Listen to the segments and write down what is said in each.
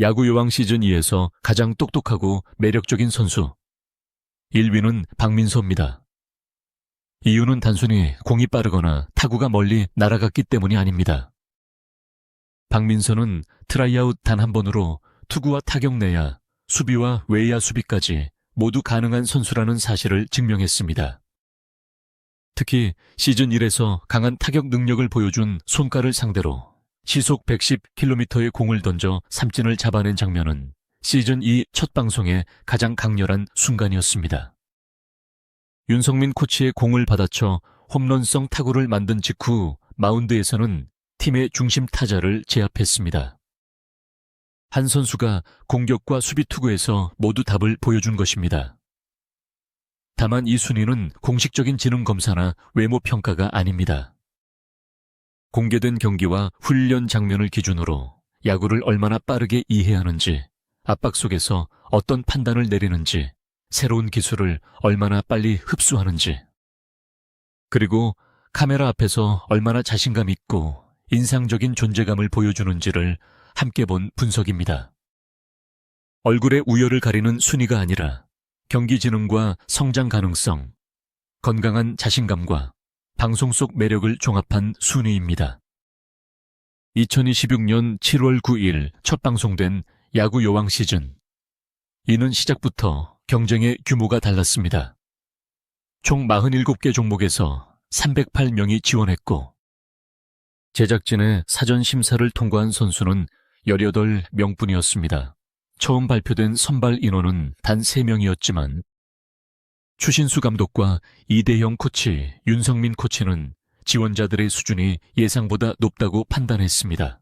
야구 여왕 시즌2에서 가장 똑똑하고 매력적인 선수. 1위는 박민서입니다. 이유는 단순히 공이 빠르거나 타구가 멀리 날아갔기 때문이 아닙니다. 박민서는 트라이아웃 단 한 번으로 투구와 타격 내야, 수비와 외야 수비까지 모두 가능한 선수라는 사실을 증명했습니다. 특히 시즌 1에서 강한 타격 능력을 보여준 손가를 상대로 시속 110km의 공을 던져 삼진을 잡아낸 장면은 시즌 2 첫 방송의 가장 강렬한 순간이었습니다. 윤석민 코치의 공을 받아쳐 홈런성 타구를 만든 직후 마운드에서는 팀의 중심 타자를 제압했습니다. 한 선수가 공격과 수비 투구에서 모두 답을 보여준 것입니다. 다만 이 순위는 공식적인 지능 검사나 외모 평가가 아닙니다. 공개된 경기와 훈련 장면을 기준으로 야구를 얼마나 빠르게 이해하는지, 압박 속에서 어떤 판단을 내리는지, 새로운 기술을 얼마나 빨리 흡수하는지, 그리고 카메라 앞에서 얼마나 자신감 있고 인상적인 존재감을 보여주는지를 함께 본 분석입니다. 얼굴의 우열을 가리는 순위가 아니라 경기 지능과 성장 가능성, 건강한 자신감과 방송 속 매력을 종합한 순위입니다. 2026년 7월 9일 첫 방송된 야구 여왕 시즌. 이는 시작부터 경쟁의 규모가 달랐습니다. 총 47개 종목에서 308명이 지원했고, 제작진의 사전 심사를 통과한 선수는 18명뿐이었습니다. 처음 발표된 선발 인원은 단 3명이었지만 추신수 감독과 이대형 코치, 윤성민 코치는 지원자들의 수준이 예상보다 높다고 판단했습니다.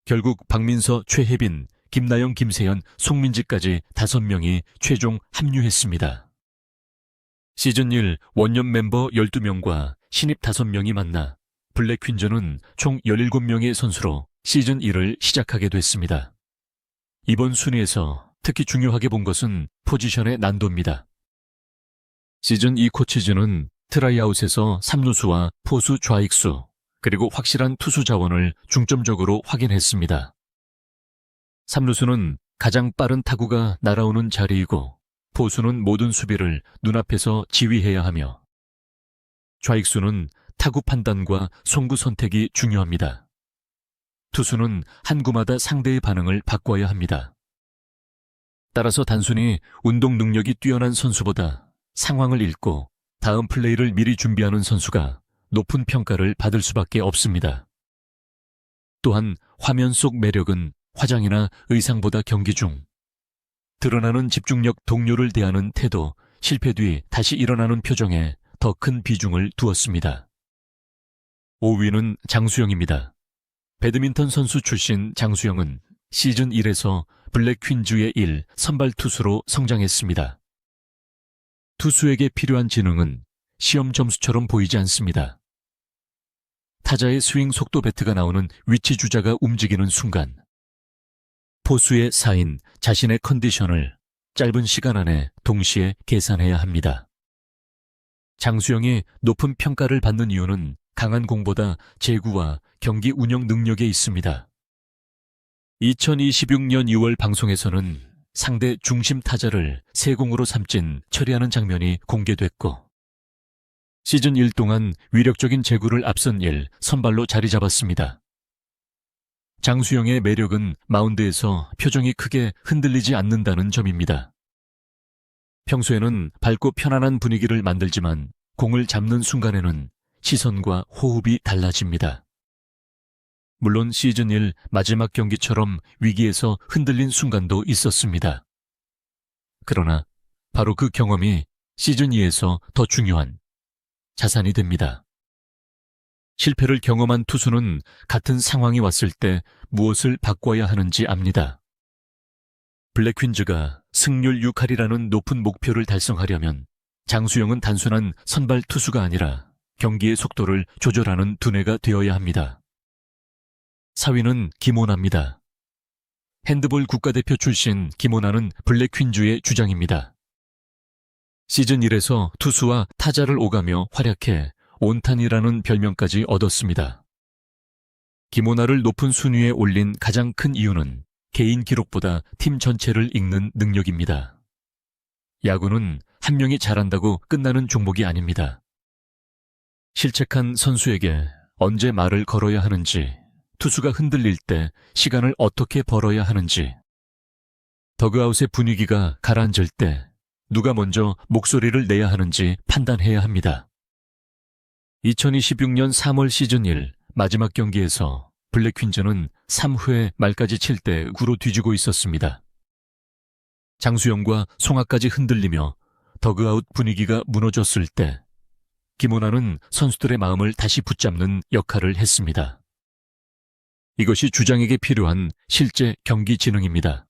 결국 박민서, 최혜빈, 김나영, 김세현, 송민지까지 5명이 최종 합류했습니다. 시즌 1 원년 멤버 12명과 신입 5명이 만나 블랙 퀸즈는 총 17명의 선수로 시즌 1을 시작하게 됐습니다. 이번 순위에서 특히 중요하게 본 것은 포지션의 난도입니다. 시즌 2 코치진은 트라이아웃에서 3루수와 포수 좌익수, 그리고 확실한 투수 자원을 중점적으로 확인했습니다. 3루수는 가장 빠른 타구가 날아오는 자리이고, 포수는 모든 수비를 눈앞에서 지휘해야 하며, 좌익수는 타구 판단과 송구 선택이 중요합니다. 투수는 한 구마다 상대의 반응을 바꿔야 합니다. 따라서 단순히 운동 능력이 뛰어난 선수보다 상황을 읽고 다음 플레이를 미리 준비하는 선수가 높은 평가를 받을 수밖에 없습니다. 또한 화면 속 매력은 화장이나 의상보다 경기 중 드러나는 집중력, 동료를 대하는 태도, 실패 뒤 다시 일어나는 표정에 더 큰 비중을 두었습니다. 5위는 장수영입니다. 배드민턴 선수 출신 장수영은 시즌 1에서 블랙 퀸즈의 1 선발 투수로 성장했습니다. 투수에게 필요한 지능은 시험 점수처럼 보이지 않습니다. 타자의 스윙 속도 배트가 나오는 위치 주자가 움직이는 순간, 포수의 사인, 자신의 컨디션을 짧은 시간 안에 동시에 계산해야 합니다. 장수영이 높은 평가를 받는 이유는 강한 공보다 제구와 경기 운영 능력에 있습니다. 2026년 2월 방송에서는 상대 중심 타자를 세공으로 삼진 처리하는 장면이 공개됐고, 시즌 1 동안 위력적인 제구를 앞선 일 선발로 자리 잡았습니다. 장수영의 매력은 마운드에서 표정이 크게 흔들리지 않는다는 점입니다. 평소에는 밝고 편안한 분위기를 만들지만 공을 잡는 순간에는 시선과 호흡이 달라집니다. 물론 시즌 1 마지막 경기처럼 위기에서 흔들린 순간도 있었습니다. 그러나 바로 그 경험이 시즌 2에서 더 중요한 자산이 됩니다. 실패를 경험한 투수는 같은 상황이 왔을 때 무엇을 바꿔야 하는지 압니다. 블랙 퀸즈가 승률 6할이라는 높은 목표를 달성하려면 장수영은 단순한 선발 투수가 아니라 경기의 속도를 조절하는 두뇌가 되어야 합니다. 4위는 김오나입니다. 핸드볼 국가대표 출신 김오나는 블랙 퀸즈의 주장입니다. 시즌 1에서 투수와 타자를 오가며 활약해 온탄이라는 별명까지 얻었습니다. 김오나를 높은 순위에 올린 가장 큰 이유는 개인 기록보다 팀 전체를 읽는 능력입니다. 야구는 한 명이 잘한다고 끝나는 종목이 아닙니다. 실책한 선수에게 언제 말을 걸어야 하는지, 투수가 흔들릴 때 시간을 어떻게 벌어야 하는지, 더그아웃의 분위기가 가라앉을 때 누가 먼저 목소리를 내야 하는지 판단해야 합니다. 2026년 3월 시즌 1 마지막 경기에서 블랙 퀸즈는 3회 말까지 칠 때 9로 뒤지고 있었습니다. 장수영과 송아까지 흔들리며 더그아웃 분위기가 무너졌을 때 김원환은 선수들의 마음을 다시 붙잡는 역할을 했습니다. 이것이 주장에게 필요한 실제 경기 지능입니다.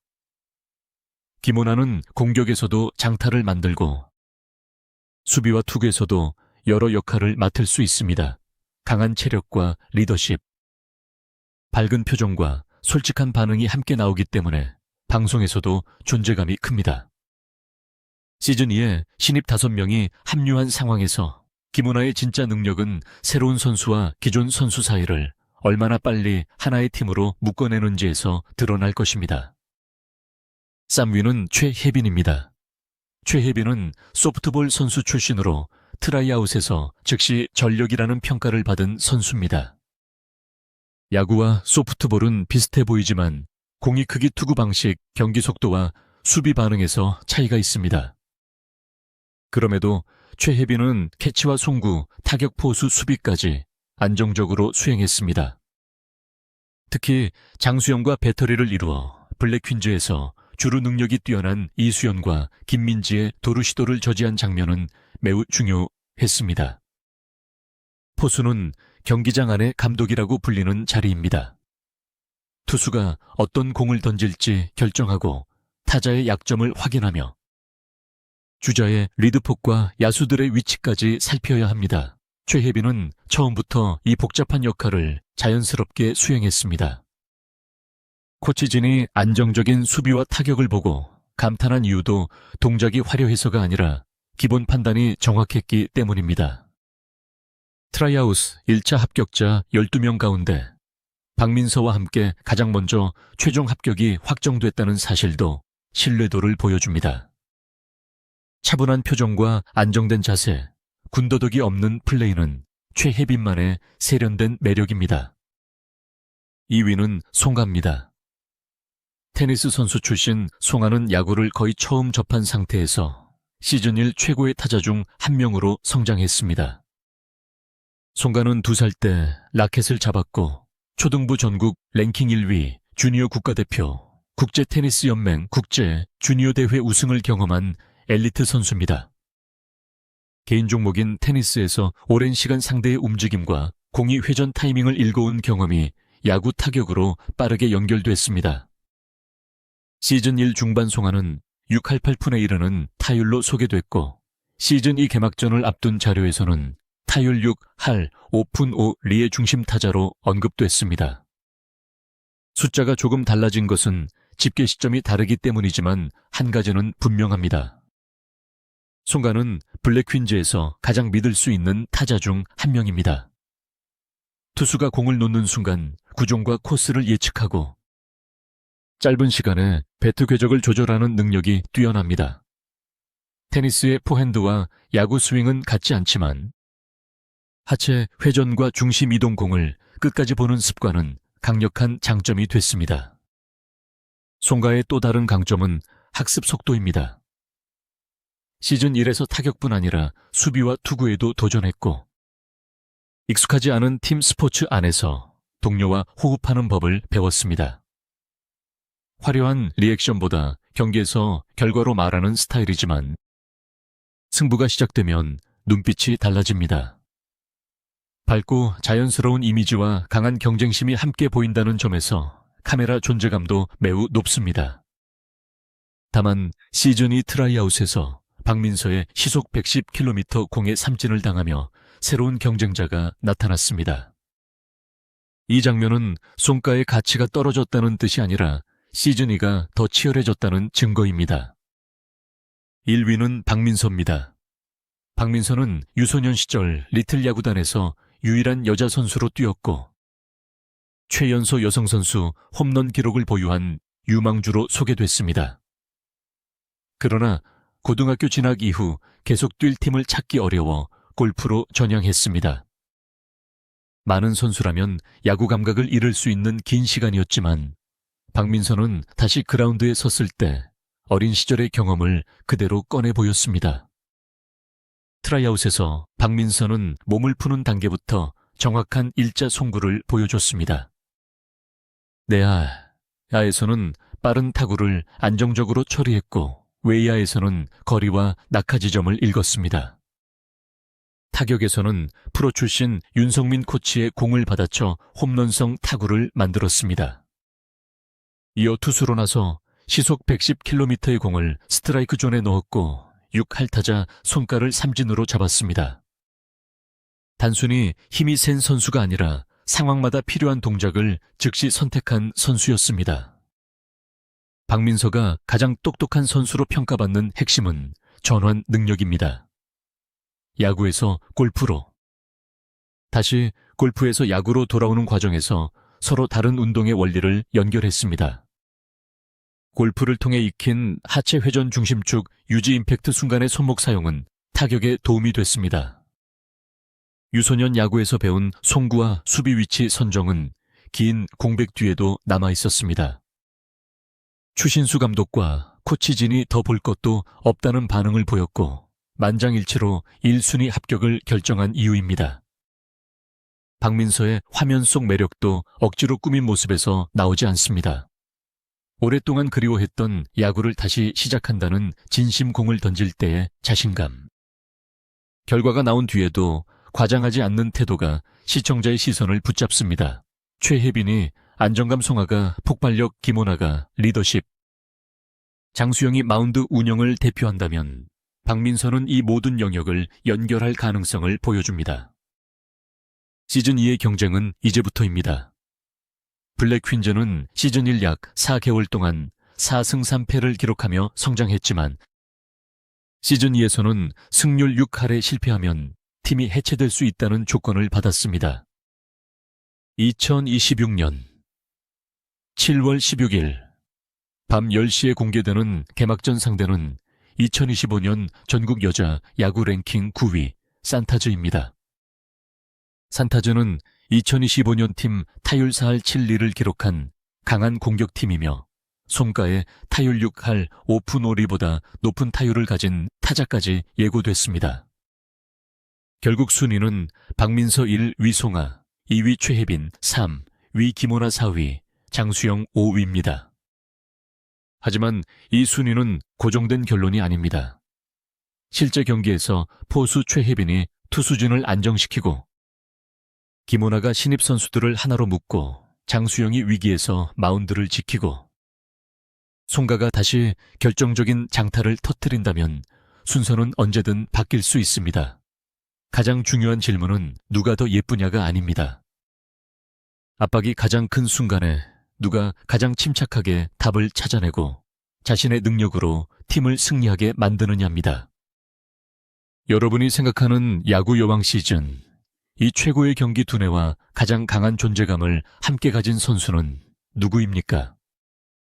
김원환은 공격에서도 장타를 만들고 수비와 투구에서도 여러 역할을 맡을 수 있습니다. 강한 체력과 리더십, 밝은 표정과 솔직한 반응이 함께 나오기 때문에 방송에서도 존재감이 큽니다. 시즌 2에 신입 5명이 합류한 상황에서 김은하의 진짜 능력은 새로운 선수와 기존 선수 사이를 얼마나 빨리 하나의 팀으로 묶어내는지에서 드러날 것입니다. 쌈위는 최혜빈입니다. 최혜빈은 소프트볼 선수 출신으로 트라이아웃에서 즉시 전력이라는 평가를 받은 선수입니다. 야구와 소프트볼은 비슷해 보이지만 공이 크기 투구 방식, 경기 속도와 수비 반응에서 차이가 있습니다. 그럼에도 최혜빈은 캐치와 송구, 타격 포수 수비까지 안정적으로 수행했습니다. 특히 장수영과 배터리를 이루어 블랙 퀸즈에서 주루 능력이 뛰어난 이수연과 김민지의 도루 시도를 저지한 장면은 매우 중요했습니다. 포수는 경기장 안의 감독이라고 불리는 자리입니다. 투수가 어떤 공을 던질지 결정하고 타자의 약점을 확인하며 주자의 리드폭과 야수들의 위치까지 살펴야 합니다. 최혜빈은 처음부터 이 복잡한 역할을 자연스럽게 수행했습니다. 코치진이 안정적인 수비와 타격을 보고 감탄한 이유도 동작이 화려해서가 아니라 기본 판단이 정확했기 때문입니다. 트라이아웃 1차 합격자 12명 가운데 박민서와 함께 가장 먼저 최종 합격이 확정됐다는 사실도 신뢰도를 보여줍니다. 차분한 표정과 안정된 자세, 군더더기 없는 플레이는 최혜빈만의 세련된 매력입니다. 2위는 송아입니다. 테니스 선수 출신 송아는 야구를 거의 처음 접한 상태에서 시즌 1 최고의 타자 중 한 명으로 성장했습니다. 송아는 2살 때 라켓을 잡았고 초등부 전국 랭킹 1위, 주니어 국가대표, 국제테니스연맹 국제 주니어 대회 우승을 경험한 엘리트 선수입니다. 개인 종목인 테니스에서 오랜 시간 상대의 움직임과 공이 회전 타이밍을 읽어온 경험이 야구 타격으로 빠르게 연결됐습니다. 시즌 1 중반 송아는 6할8푼에 이르는 타율로 소개됐고 시즌 2 개막전을 앞둔 자료에서는 타율 6할 5푼 5 리의 중심 타자로 언급됐습니다. 숫자가 조금 달라진 것은 집계 시점이 다르기 때문이지만 한 가지는 분명합니다. 송가는 블랙 퀸즈에서 가장 믿을 수 있는 타자 중 한 명입니다. 투수가 공을 놓는 순간 구종과 코스를 예측하고 짧은 시간에 배트 궤적을 조절하는 능력이 뛰어납니다. 테니스의 포핸드와 야구 스윙은 같지 않지만 하체 회전과 중심 이동 공을 끝까지 보는 습관은 강력한 장점이 됐습니다. 송가의 또 다른 강점은 학습 속도입니다. 시즌 1에서 타격뿐 아니라 수비와 투구에도 도전했고 익숙하지 않은 팀 스포츠 안에서 동료와 호흡하는 법을 배웠습니다. 화려한 리액션보다 경기에서 결과로 말하는 스타일이지만 승부가 시작되면 눈빛이 달라집니다. 밝고 자연스러운 이미지와 강한 경쟁심이 함께 보인다는 점에서 카메라 존재감도 매우 높습니다. 다만 시즌 2 트라이아웃에서 박민서의 시속 110km 공에 삼진을 당하며 새로운 경쟁자가 나타났습니다. 이 장면은 송가의 가치가 떨어졌다는 뜻이 아니라 시즌 2가 더 치열해졌다는 증거입니다. 1위는 박민서입니다. 박민서는 유소년 시절 리틀 야구단에서 유일한 여자 선수로 뛰었고 최연소 여성 선수 홈런 기록을 보유한 유망주로 소개됐습니다. 그러나 고등학교 진학 이후 계속 뛸 팀을 찾기 어려워 골프로 전향했습니다. 많은 선수라면 야구 감각을 잃을 수 있는 긴 시간이었지만 박민서는 다시 그라운드에 섰을 때 어린 시절의 경험을 그대로 꺼내 보였습니다. 트라이아웃에서 박민서는 몸을 푸는 단계부터 정확한 일자 송구를 보여줬습니다. 내야에서는 빠른 타구를 안정적으로 처리했고 외야에서는 거리와 낙하 지점을 읽었습니다. 타격에서는 프로 출신 윤성민 코치의 공을 받아쳐 홈런성 타구를 만들었습니다. 이어 투수로 나서 시속 110km의 공을 스트라이크 존에 넣었고 6할타자 손가를 삼진으로 잡았습니다. 단순히 힘이 센 선수가 아니라 상황마다 필요한 동작을 즉시 선택한 선수였습니다. 박민서가 가장 똑똑한 선수로 평가받는 핵심은 전환 능력입니다. 야구에서 골프로, 다시 골프에서 야구로 돌아오는 과정에서 서로 다른 운동의 원리를 연결했습니다. 골프를 통해 익힌 하체 회전 중심축 유지 임팩트 순간의 손목 사용은 타격에 도움이 됐습니다. 유소년 야구에서 배운 송구와 수비 위치 선정은 긴 공백 뒤에도 남아 있었습니다. 추신수 감독과 코치진이 더 볼 것도 없다는 반응을 보였고 만장일치로 1순위 합격을 결정한 이유입니다. 박민서의 화면 속 매력도 억지로 꾸민 모습에서 나오지 않습니다. 오랫동안 그리워했던 야구를 다시 시작한다는 진심 공을 던질 때의 자신감. 결과가 나온 뒤에도 과장하지 않는 태도가 시청자의 시선을 붙잡습니다. 최혜빈이 안정감 송아가 폭발력 김오나가 리더십. 장수영이 마운드 운영을 대표한다면 박민서는 이 모든 영역을 연결할 가능성을 보여줍니다. 시즌 2의 경쟁은 이제부터입니다. 블랙 퀸즈는 시즌 1 약 4개월 동안 4승 3패를 기록하며 성장했지만 시즌 2에서는 승률 6할에 실패하면 팀이 해체될 수 있다는 조건을 받았습니다. 2026년 7월 16일 밤 10시에 공개되는 개막전 상대는 2025년 전국 여자 야구 랭킹 9위 산타즈입니다. 산타즈는 2025년 팀 타율 4할 7리를 기록한 강한 공격팀이며 송가의 타율 6할 5푼 5리보다 높은 타율을 가진 타자까지 예고됐습니다. 결국 순위는 박민서 1, 위 송아, 2위 최혜빈 3, 위 김오나 4위, 장수영 5위입니다. 하지만 이 순위는 고정된 결론이 아닙니다. 실제 경기에서 포수 최혜빈이 투수진을 안정시키고 김오나가 신입 선수들을 하나로 묶고 장수영이 위기에서 마운드를 지키고 송가가 다시 결정적인 장타를 터뜨린다면 순서는 언제든 바뀔 수 있습니다. 가장 중요한 질문은 누가 더 예쁘냐가 아닙니다. 압박이 가장 큰 순간에 누가 가장 침착하게 답을 찾아내고 자신의 능력으로 팀을 승리하게 만드느냐입니다. 여러분이 생각하는 야구 여왕 시즌, 이 최고의 경기 두뇌와 가장 강한 존재감을 함께 가진 선수는 누구입니까?